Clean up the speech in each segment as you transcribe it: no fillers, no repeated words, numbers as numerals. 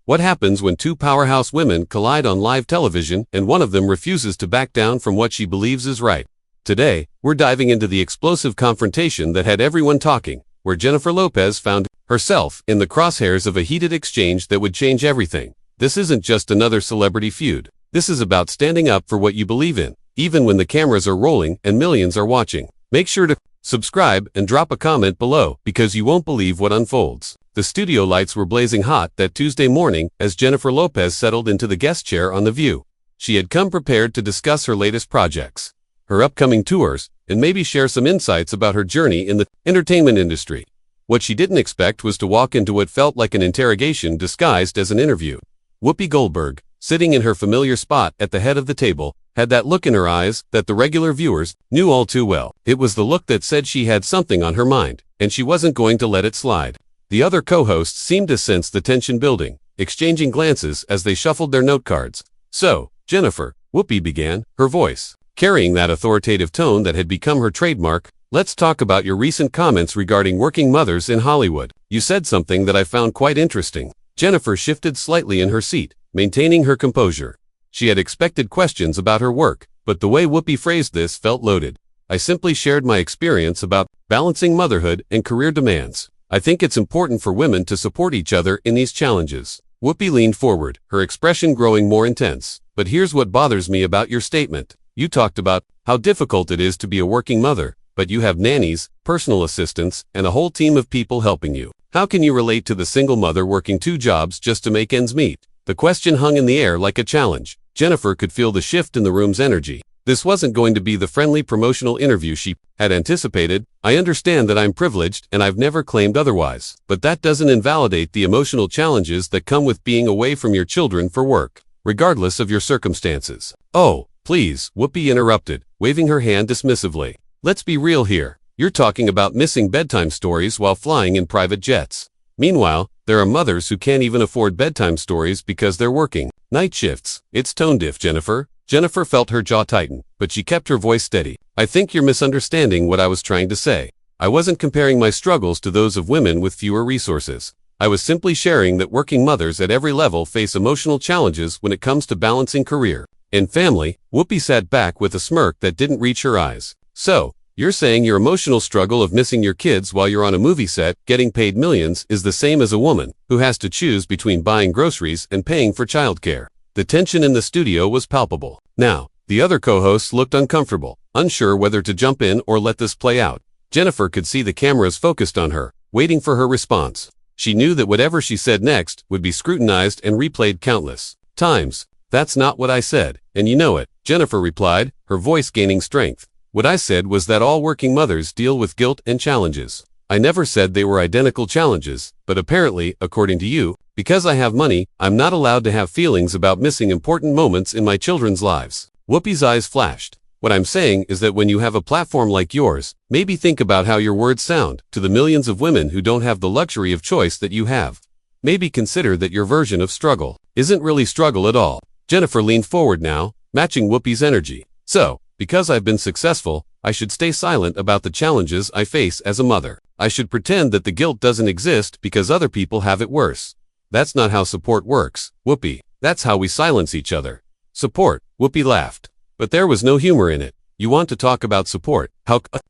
What happens when two powerhouse women collide on live television and one of them refuses to back down from what she believes is right? Today, we're diving into the explosive confrontation that had everyone talking, where Jennifer Lopez found herself in the crosshairs of a heated exchange that would change everything. This isn't just another celebrity feud. This is about standing up for what you believe in, even when the cameras are rolling and millions are watching. Make sure to subscribe and drop a comment below, because you won't believe what unfolds. The studio lights were blazing hot that Tuesday morning as Jennifer Lopez settled into the guest chair on The View. She had come prepared to discuss her latest projects, her upcoming tours, and maybe share some insights about her journey in the entertainment industry. What she didn't expect was to walk into what felt like an interrogation disguised as an interview. Whoopi Goldberg, sitting in her familiar spot at the head of the table, had that look in her eyes that the regular viewers knew all too well. It was the look that said she had something on her mind, and she wasn't going to let it slide. The other co-hosts seemed to sense the tension building, exchanging glances as they shuffled their note cards. "So, Jennifer," Whoopi began, her voice carrying that authoritative tone that had become her trademark, "let's talk about your recent comments regarding working mothers in Hollywood. You said something that I found quite interesting." Jennifer shifted slightly in her seat, maintaining her composure. She had expected questions about her work, but the way Whoopi phrased this felt loaded. "I simply shared my experience about balancing motherhood and career demands. I think it's important for women to support each other in these challenges." Whoopi leaned forward, her expression growing more intense. "But here's what bothers me about your statement. You talked about how difficult it is to be a working mother, but you have nannies, personal assistants, and a whole team of people helping you. How can you relate to the single mother working 2 jobs just to make ends meet?" The question hung in the air like a challenge. Jennifer could feel the shift in the room's energy. This wasn't going to be the friendly promotional interview she had anticipated. "I understand that I'm privileged and I've never claimed otherwise, but that doesn't invalidate the emotional challenges that come with being away from your children for work, regardless of your circumstances." "Oh, please," Whoopi interrupted, waving her hand dismissively. "Let's be real here. You're talking about missing bedtime stories while flying in private jets. Meanwhile, there are mothers who can't even afford bedtime stories because they're working night shifts." "It's tone deaf, Jennifer." Jennifer felt her jaw tighten, but she kept her voice steady. "I think you're misunderstanding what I was trying to say. I wasn't comparing my struggles to those of women with fewer resources. I was simply sharing that working mothers at every level face emotional challenges when it comes to balancing career and family." Whoopi sat back with a smirk that didn't reach her eyes. "So, you're saying your emotional struggle of missing your kids while you're on a movie set, getting paid millions, is the same as a woman who has to choose between buying groceries and paying for childcare?" The tension in the studio was palpable. Now, the other co-hosts looked uncomfortable, unsure whether to jump in or let this play out. Jennifer could see the cameras focused on her, waiting for her response. She knew that whatever she said next would be scrutinized and replayed countless times. "That's not what I said, and you know it," Jennifer replied, her voice gaining strength. "What I said was that all working mothers deal with guilt and challenges. I never said they were identical challenges, but apparently, according to you, because I have money, I'm not allowed to have feelings about missing important moments in my children's lives." Whoopi's eyes flashed. "What I'm saying is that when you have a platform like yours, maybe think about how your words sound to the millions of women who don't have the luxury of choice that you have. Maybe consider that your version of struggle isn't really struggle at all." Jennifer leaned forward now, matching Whoopi's energy. "So, because I've been successful, I should stay silent about the challenges I face as a mother. I should pretend that the guilt doesn't exist because other people have it worse. That's not how support works, Whoopi. That's how we silence each other." "Support," Whoopi laughed. But there was no humor in it. "You want to talk about support?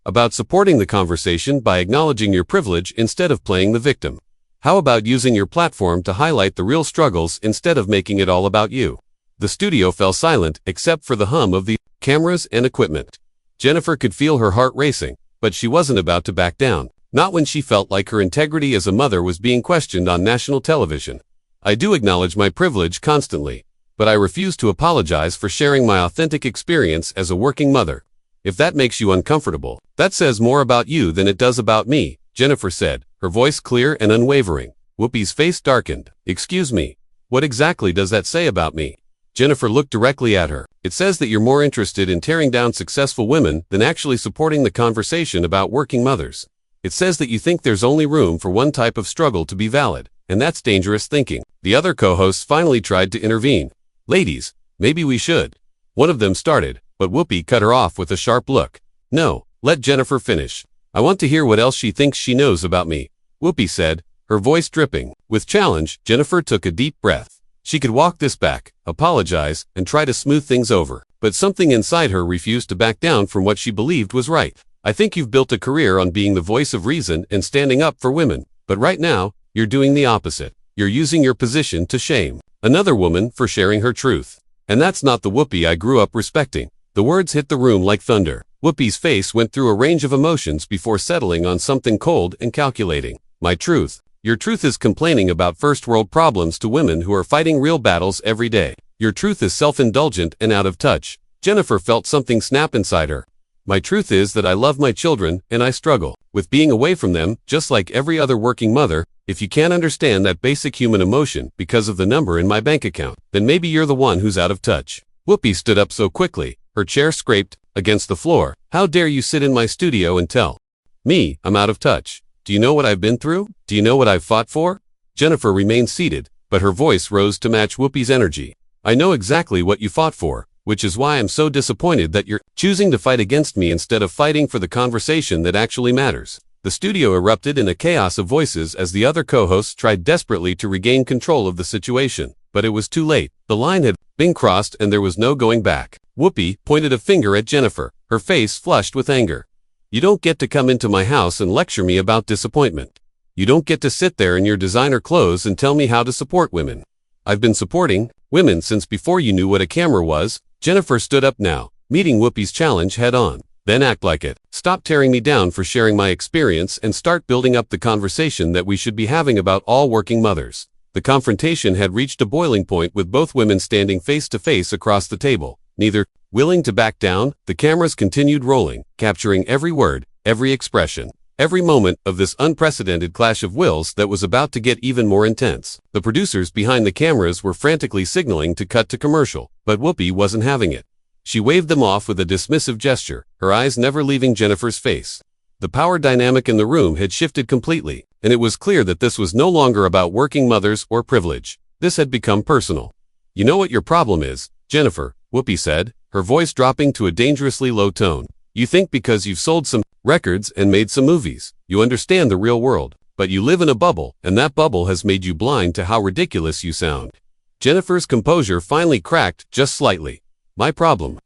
About supporting the conversation by acknowledging your privilege instead of playing the victim. How about using your platform to highlight the real struggles instead of making it all about you?" The studio fell silent except for the hum of the cameras and equipment. Jennifer could feel her heart racing, but she wasn't about to back down. Not when she felt like her integrity as a mother was being questioned on national television. "I do acknowledge my privilege constantly, but I refuse to apologize for sharing my authentic experience as a working mother. If that makes you uncomfortable, that says more about you than it does about me," Jennifer said, her voice clear and unwavering. Whoopi's face darkened. "Excuse me, what exactly does that say about me?" Jennifer looked directly at her. "It says that you're more interested in tearing down successful women than actually supporting the conversation about working mothers. It says that you think there's only room for one type of struggle to be valid, and that's dangerous thinking." The other co-hosts finally tried to intervene. "Ladies, maybe we should." One of them started, but Whoopi cut her off with a sharp look. "No, let Jennifer finish. I want to hear what else she thinks she knows about me," Whoopi said, her voice dripping. With challenge, Jennifer took a deep breath. She could walk this back, apologize, and try to smooth things over. But something inside her refused to back down from what she believed was right. I think you've built a career on being the voice of reason and standing up for women. But right now, you're doing the opposite. You're using your position to shame another woman for sharing her truth. And that's not the Whoopi I grew up respecting. The words hit the room like thunder. Whoopi's face went through a range of emotions before settling on something cold and calculating. My truth. Your truth is complaining about first-world problems to women who are fighting real battles every day. Your truth is self-indulgent and out of touch. Jennifer felt something snap inside her. My truth is that I love my children and I struggle with being away from them, just like every other working mother. If you can't understand that basic human emotion because of the number in my bank account, then maybe you're the one who's out of touch. Whoopi stood up so quickly, her chair scraped against the floor. How dare you sit in my studio and tell me I'm out of touch? Do you know what I've been through? Do you know what I've fought for? Jennifer remained seated, but her voice rose to match Whoopi's energy. I know exactly what you fought for, which is why I'm so disappointed that you're choosing to fight against me instead of fighting for the conversation that actually matters. The studio erupted in a chaos of voices as the other co-hosts tried desperately to regain control of the situation. But it was too late. The line had been crossed and there was no going back. Whoopi pointed a finger at Jennifer, her face flushed with anger. You don't get to come into my house and lecture me about disappointment. You don't get to sit there in your designer clothes and tell me how to support women. I've been supporting women since before you knew what a camera was. Jennifer stood up now, meeting Whoopi's challenge head on. Then act like it. Stop tearing me down for sharing my experience and start building up the conversation that we should be having about all working mothers. The confrontation had reached a boiling point with both women standing face to face across the table. Neither willing to back down, the cameras continued rolling, capturing every word, every expression, every moment of this unprecedented clash of wills that was about to get even more intense. The producers behind the cameras were frantically signaling to cut to commercial, but Whoopi wasn't having it. She waved them off with a dismissive gesture, her eyes never leaving Jennifer's face. The power dynamic in the room had shifted completely, and it was clear that this was no longer about working mothers or privilege. This had become personal. You know what your problem is, Jennifer, Whoopi said, her voice dropping to a dangerously low tone. You think because you've sold some records and made some movies, you understand the real world, but you live in a bubble, and that bubble has made you blind to how ridiculous you sound. Jennifer's composure finally cracked just slightly. My problem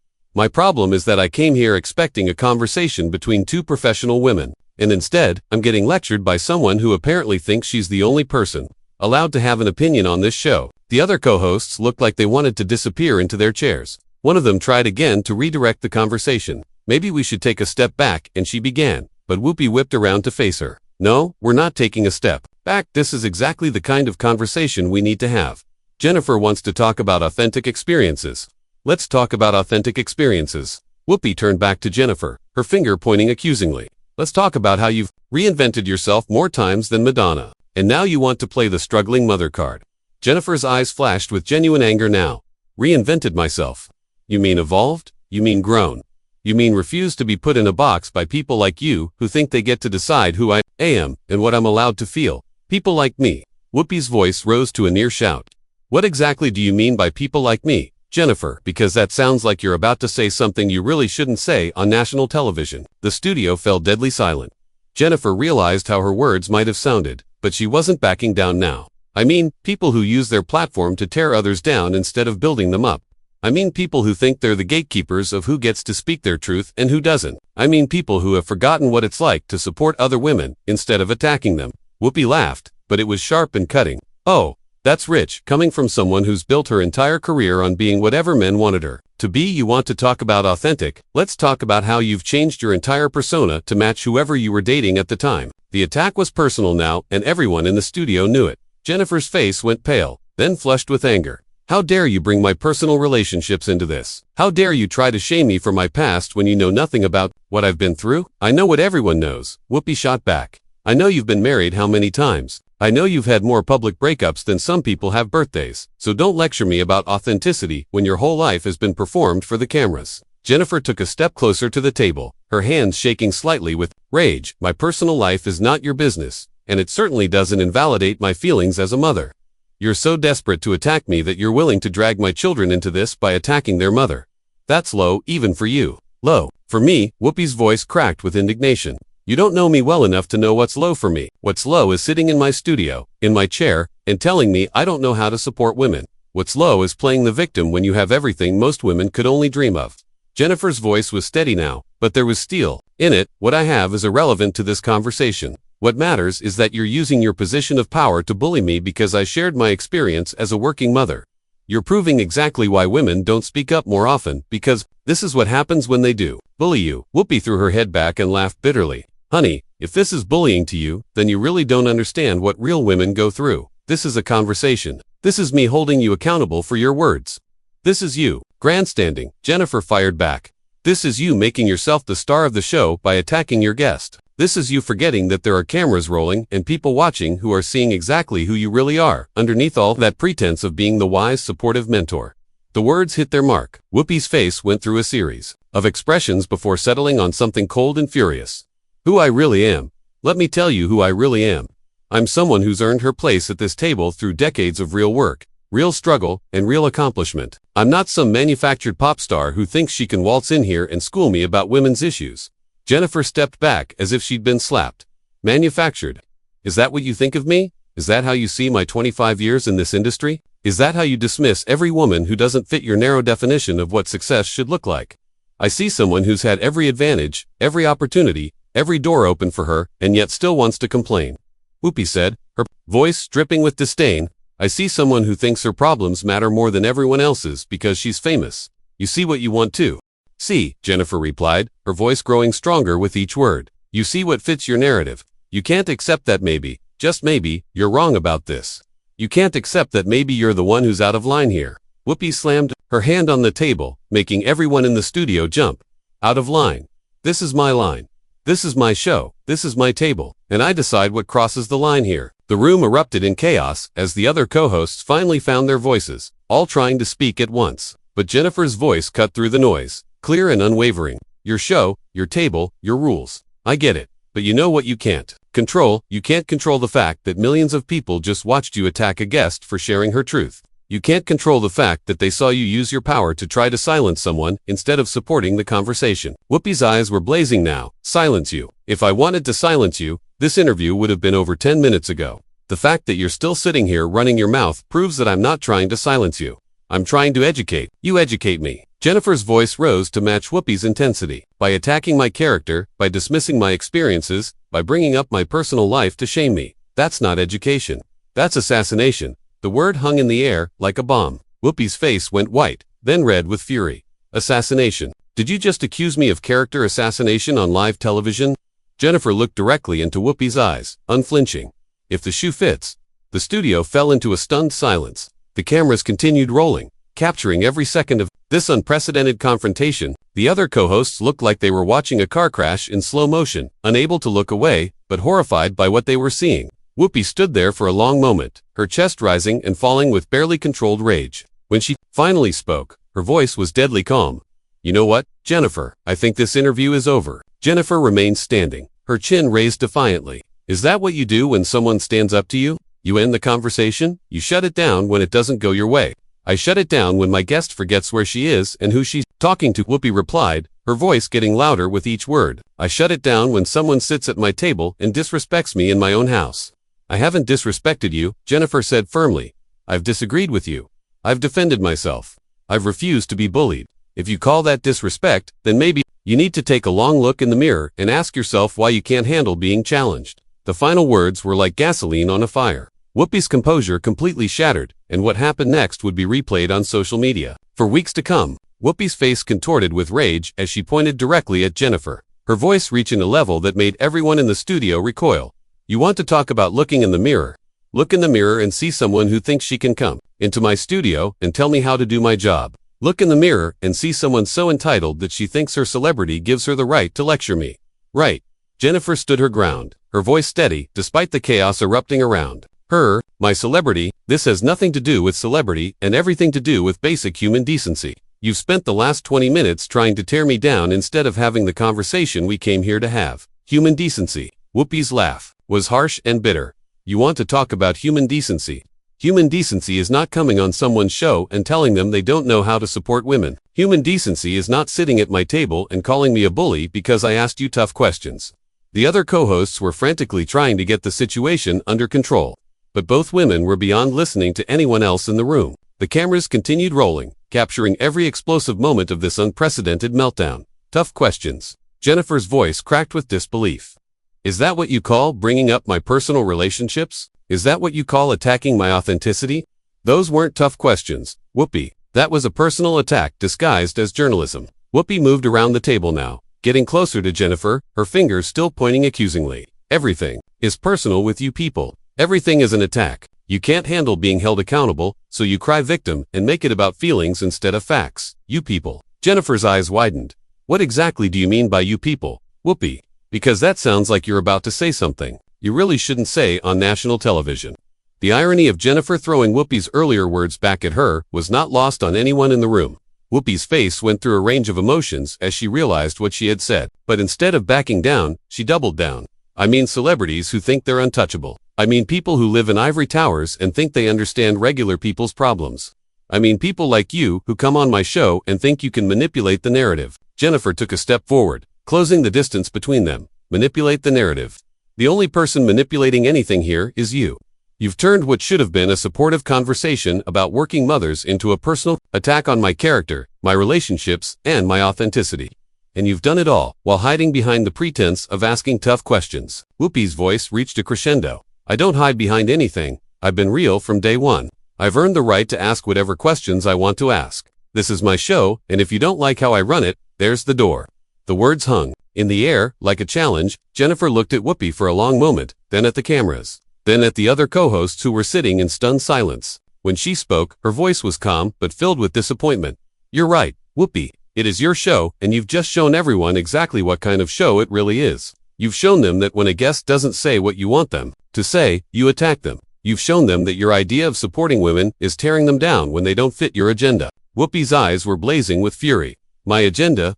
is that I came here expecting a conversation between two professional women, and instead, I'm getting lectured by someone who apparently thinks she's the only person allowed to have an opinion on this show. The other co-hosts looked like they wanted to disappear into their chairs. One of them tried again to redirect the conversation. Maybe we should take a step back, and she began, but Whoopi whipped around to face her. No, we're not taking a step back. This is exactly the kind of conversation we need to have. Jennifer wants to talk about authentic experiences. Let's talk about authentic experiences. Whoopi turned back to Jennifer, her finger pointing accusingly. Let's talk about how you've reinvented yourself more times than Madonna, and now you want to play the struggling mother card. Jennifer's eyes flashed with genuine anger now. Reinvented myself. You mean evolved? You mean grown? You mean refused to be put in a box by people like you who think they get to decide who I am and what I'm allowed to feel? People like me. Whoopi's voice rose to a near shout. What exactly do you mean by people like me, Jennifer? Because that sounds like you're about to say something you really shouldn't say on national television. The studio fell deadly silent. Jennifer realized how her words might have sounded, but she wasn't backing down now. I mean, people who use their platform to tear others down instead of building them up. I mean people who think they're the gatekeepers of who gets to speak their truth and who doesn't. I mean people who have forgotten what it's like to support other women instead of attacking them. Whoopi laughed, but it was sharp and cutting. Oh, that's rich, coming from someone who's built her entire career on being whatever men wanted her to be. You want to talk about authentic? Let's talk about how you've changed your entire persona to match whoever you were dating at the time. The attack was personal now, and everyone in the studio knew it. Jennifer's face went pale, then flushed with anger. How dare you bring my personal relationships into this? How dare you try to shame me for my past when you know nothing about what I've been through? I know what everyone knows, Whoopi shot back. I know you've been married how many times. I know you've had more public breakups than some people have birthdays. So don't lecture me about authenticity when your whole life has been performed for the cameras. Jennifer took a step closer to the table, her hands shaking slightly with rage. My personal life is not your business, and it certainly doesn't invalidate my feelings as a mother. You're so desperate to attack me that you're willing to drag my children into this by attacking their mother. That's low, even for you. Low. For me, Whoopi's voice cracked with indignation. You don't know me well enough to know what's low for me. What's low is sitting in my studio, in my chair, and telling me I don't know how to support women. What's low is playing the victim when you have everything most women could only dream of. Jennifer's voice was steady now, but there was steel in it. What I have is irrelevant to this conversation. What matters is that you're using your position of power to bully me because I shared my experience as a working mother. You're proving exactly why women don't speak up more often, because this is what happens when they do. Bully you. Whoopi threw her head back and laughed bitterly. Honey, if this is bullying to you, then you really don't understand what real women go through. This is a conversation. This is me holding you accountable for your words. This is you grandstanding, Jennifer fired back. This is you making yourself the star of the show by attacking your guest. This is you forgetting that there are cameras rolling and people watching who are seeing exactly who you really are, underneath all that pretense of being the wise, supportive mentor. The words hit their mark. Whoopi's face went through a series of expressions before settling on something cold and furious. Who I really am. Let me tell you who I really am. I'm someone who's earned her place at this table through decades of real work, real struggle, and real accomplishment. I'm not some manufactured pop star who thinks she can waltz in here and school me about women's issues. Jennifer stepped back as if she'd been slapped. Manufactured. Is that what you think of me? Is that how you see my 25 years in this industry? Is that how you dismiss every woman who doesn't fit your narrow definition of what success should look like? I see someone who's had every advantage, every opportunity, every door open for her, and yet still wants to complain. Whoopi said, her voice dripping with disdain. I see someone who thinks her problems matter more than everyone else's because she's famous. You see what you want to see, Jennifer replied, her voice growing stronger with each word. You see what fits your narrative. You can't accept that maybe, just maybe, you're wrong about this. You can't accept that maybe you're the one who's out of line here. Whoopi slammed her hand on the table, making everyone in the studio jump. Out of line. This is my line. This is my show. This is my table. And I decide what crosses the line here. The room erupted in chaos as the other co-hosts finally found their voices, all trying to speak at once. But Jennifer's voice cut through the noise, clear and unwavering. Your show, your table, your rules. I get it. But you know what you can't control? You can't control the fact that millions of people just watched you attack a guest for sharing her truth. You can't control the fact that they saw you use your power to try to silence someone instead of supporting the conversation. Whoopi's eyes were blazing now. Silence you. If I wanted to silence you, this interview would have been over 10 minutes ago. The fact that you're still sitting here running your mouth proves that I'm not trying to silence you. I'm trying to educate. You educate me. Jennifer's voice rose to match Whoopi's intensity. By attacking my character, by dismissing my experiences, by bringing up my personal life to shame me. That's not education. That's assassination. The word hung in the air like a bomb. Whoopi's face went white, then red with fury. Assassination. Did you just accuse me of character assassination on live television? Jennifer looked directly into Whoopi's eyes, unflinching. If the shoe fits. The studio fell into a stunned silence. The cameras continued rolling, capturing every second of this unprecedented confrontation. The other co-hosts looked like they were watching a car crash in slow motion, unable to look away, but horrified by what they were seeing. Whoopi stood there for a long moment, her chest rising and falling with barely controlled rage. When she finally spoke, her voice was deadly calm. You know what, Jennifer? I think this interview is over. Jennifer remained standing, her chin raised defiantly. Is that what you do when someone stands up to you? You end the conversation? You shut it down when it doesn't go your way. I shut it down when my guest forgets where she is and who she's talking to, Whoopi replied, her voice getting louder with each word. I shut it down when someone sits at my table and disrespects me in my own house. I haven't disrespected you, Jennifer said firmly. I've disagreed with you. I've defended myself. I've refused to be bullied. If you call that disrespect, then maybe you need to take a long look in the mirror and ask yourself why you can't handle being challenged. The final words were like gasoline on a fire. Whoopi's composure completely shattered, and what happened next would be replayed on social media. For weeks to come, Whoopi's face contorted with rage as she pointed directly at Jennifer, her voice reaching a level that made everyone in the studio recoil. You want to talk about looking in the mirror? Look in the mirror and see someone who thinks she can come into my studio and tell me how to do my job. Look in the mirror and see someone so entitled that she thinks her celebrity gives her the right to lecture me. Right. Jennifer stood her ground, her voice steady despite the chaos erupting around her. My celebrity? This has nothing to do with celebrity and everything to do with basic human decency. You've spent the last 20 minutes trying to tear me down instead of having the conversation we came here to have. Human decency. Whoopi's laugh was harsh and bitter. You want to talk about human decency? Human decency is not coming on someone's show and telling them they don't know how to support women. Human decency is not sitting at my table and calling me a bully because I asked you tough questions. The other co-hosts were frantically trying to get the situation under control. But both women were beyond listening to anyone else in the room. The cameras continued rolling, capturing every explosive moment of this unprecedented meltdown. Tough questions. Jennifer's voice cracked with disbelief. Is that what you call bringing up my personal relationships? Is that what you call attacking my authenticity? Those weren't tough questions, Whoopi. That was a personal attack disguised as journalism. Whoopi moved around the table now, getting closer to Jennifer, her fingers still pointing accusingly. Everything is personal with you people. Everything is an attack. You can't handle being held accountable, so you cry victim and make it about feelings instead of facts. You people. Jennifer's eyes widened. What exactly do you mean by you people, Whoopi? Because that sounds like you're about to say something you really shouldn't say on national television. The irony of Jennifer throwing Whoopi's earlier words back at her was not lost on anyone in the room. Whoopi's face went through a range of emotions as she realized what she had said. But instead of backing down, she doubled down. I mean celebrities who think they're untouchable. I mean people who live in ivory towers and think they understand regular people's problems. I mean people like you who come on my show and think you can manipulate the narrative. Jennifer took a step forward, closing the distance between them. Manipulate the narrative. The only person manipulating anything here is you. You've turned what should have been a supportive conversation about working mothers into a personal attack on my character, my relationships, and my authenticity. And you've done it all while hiding behind the pretense of asking tough questions. Whoopi's voice reached a crescendo. I don't hide behind anything. I've been real from day one. I've earned the right to ask whatever questions I want to ask. This is my show, and if you don't like how I run it, there's the door. The words hung in the air like a challenge. Jennifer looked at Whoopi for a long moment, then at the cameras, then at the other co-hosts who were sitting in stunned silence. When she spoke, her voice was calm but filled with disappointment. You're right, Whoopi. It is your show, and you've just shown everyone exactly what kind of show it really is. You've shown them that when a guest doesn't say what you want them to say, you attack them. You've shown them that your idea of supporting women is tearing them down when they don't fit your agenda. Whoopi's eyes were blazing with fury. My agenda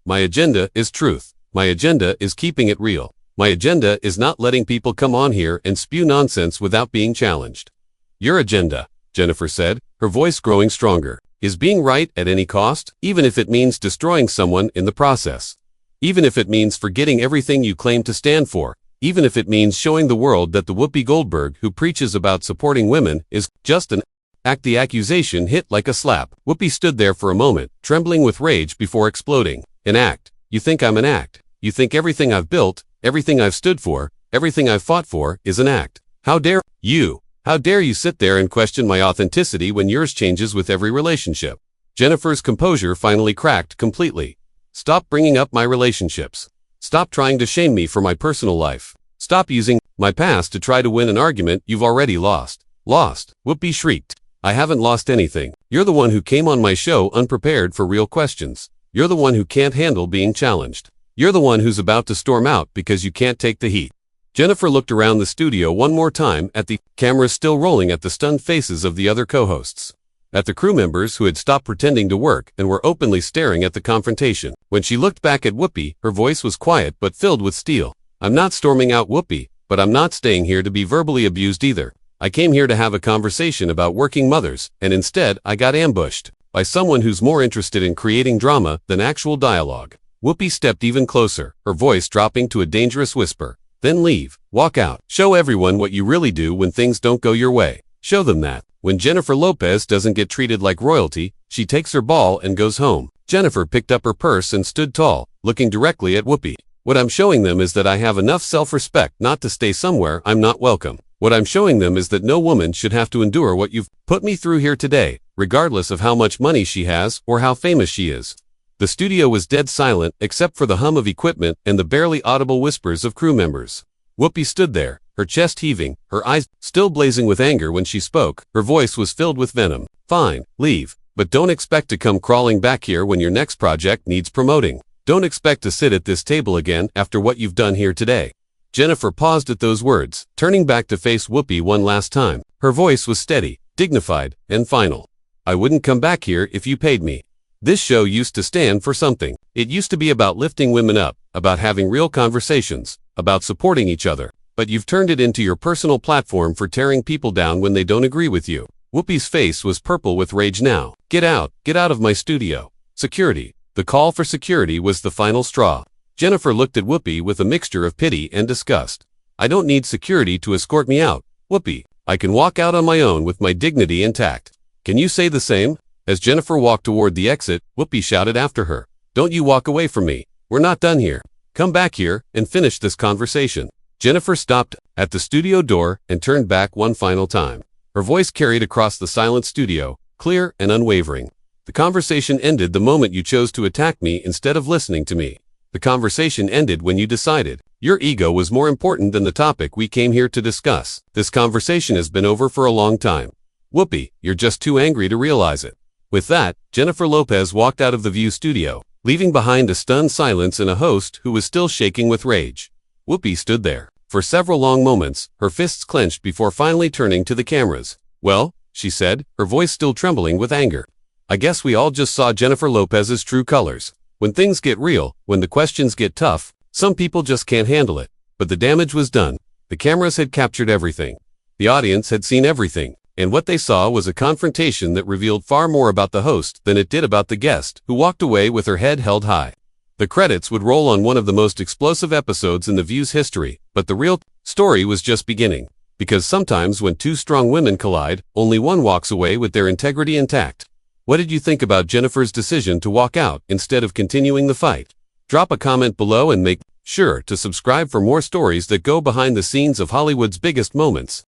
is truth. My agenda is keeping it real. My agenda is not letting people come on here and spew nonsense without being challenged. Your agenda, Jennifer said, her voice growing stronger, is being right at any cost, even if it means destroying someone in the process. Even if it means forgetting everything you claim to stand for. Even if it means showing the world that the Whoopi Goldberg who preaches about supporting women is just an act. The accusation hit like a slap. Whoopi stood there for a moment, trembling with rage before exploding. An act? You think I'm an act? You think everything I've built, everything I've stood for, everything I've fought for is an act? How dare you? How dare you sit there and question my authenticity when yours changes with every relationship? Jennifer's composure finally cracked completely. Stop bringing up my relationships. Stop trying to shame me for my personal life. Stop using my past to try to win an argument you've already lost. Lost? Whoopi shrieked. I haven't lost anything. You're the one who came on my show unprepared for real questions. You're the one who can't handle being challenged. You're the one who's about to storm out because you can't take the heat. Jennifer looked around the studio one more time at the cameras still rolling, at the stunned faces of the other co-hosts, at the crew members who had stopped pretending to work and were openly staring at the confrontation. When she looked back at Whoopi, her voice was quiet but filled with steel. I'm not storming out, Whoopi, but I'm not staying here to be verbally abused either. I came here to have a conversation about working mothers, and instead I got ambushed by someone who's more interested in creating drama than actual dialogue. Whoopi stepped even closer, her voice dropping to a dangerous whisper. Then leave. Walk out. Show everyone what you really do when things don't go your way. Show them that when Jennifer Lopez doesn't get treated like royalty, she takes her ball and goes home. Jennifer picked up her purse and stood tall, looking directly at Whoopi. What I'm showing them is that I have enough self-respect not to stay somewhere I'm not welcome. What I'm showing them is that no woman should have to endure what you've put me through here today, regardless of how much money she has or how famous she is. The studio was dead silent except for the hum of equipment and the barely audible whispers of crew members. Whoopi stood there, her chest heaving, her eyes still blazing with anger. When she spoke, her voice was filled with venom. Fine, leave, but don't expect to come crawling back here when your next project needs promoting. Don't expect to sit at this table again after what you've done here today. Jennifer paused at those words, turning back to face Whoopi one last time. Her voice was steady, dignified, and final. I wouldn't come back here if you paid me. This show used to stand for something. It used to be about lifting women up, about having real conversations, about supporting each other. But you've turned it into your personal platform for tearing people down when they don't agree with you. Whoopi's face was purple with rage now. Get out of my studio. Security. The call for security was the final straw. Jennifer looked at Whoopi with a mixture of pity and disgust. I don't need security to escort me out, Whoopi. I can walk out on my own with my dignity intact. Can you say the same? As Jennifer walked toward the exit, Whoopi shouted after her. Don't you walk away from me. We're not done here. Come back here and finish this conversation. Jennifer stopped at the studio door and turned back one final time. Her voice carried across the silent studio, clear and unwavering. The conversation ended the moment you chose to attack me instead of listening to me. The conversation ended when you decided your ego was more important than the topic we came here to discuss. This conversation has been over for a long time. Whoopi, you're just too angry to realize it. With that, Jennifer Lopez walked out of the View studio, leaving behind a stunned silence and a host who was still shaking with rage. Whoopi stood there for several long moments, her fists clenched before finally turning to the cameras. Well, she said, her voice still trembling with anger. I guess we all just saw Jennifer Lopez's true colors. When things get real, when the questions get tough, some people just can't handle it. But the damage was done. The cameras had captured everything. The audience had seen everything. And what they saw was a confrontation that revealed far more about the host than it did about the guest, who walked away with her head held high. The credits would roll on one of the most explosive episodes in The View's history, but the real story was just beginning. Because sometimes when two strong women collide, only one walks away with their integrity intact. What did you think about Jennifer's decision to walk out instead of continuing the fight? Drop a comment below and make sure to subscribe for more stories that go behind the scenes of Hollywood's biggest moments.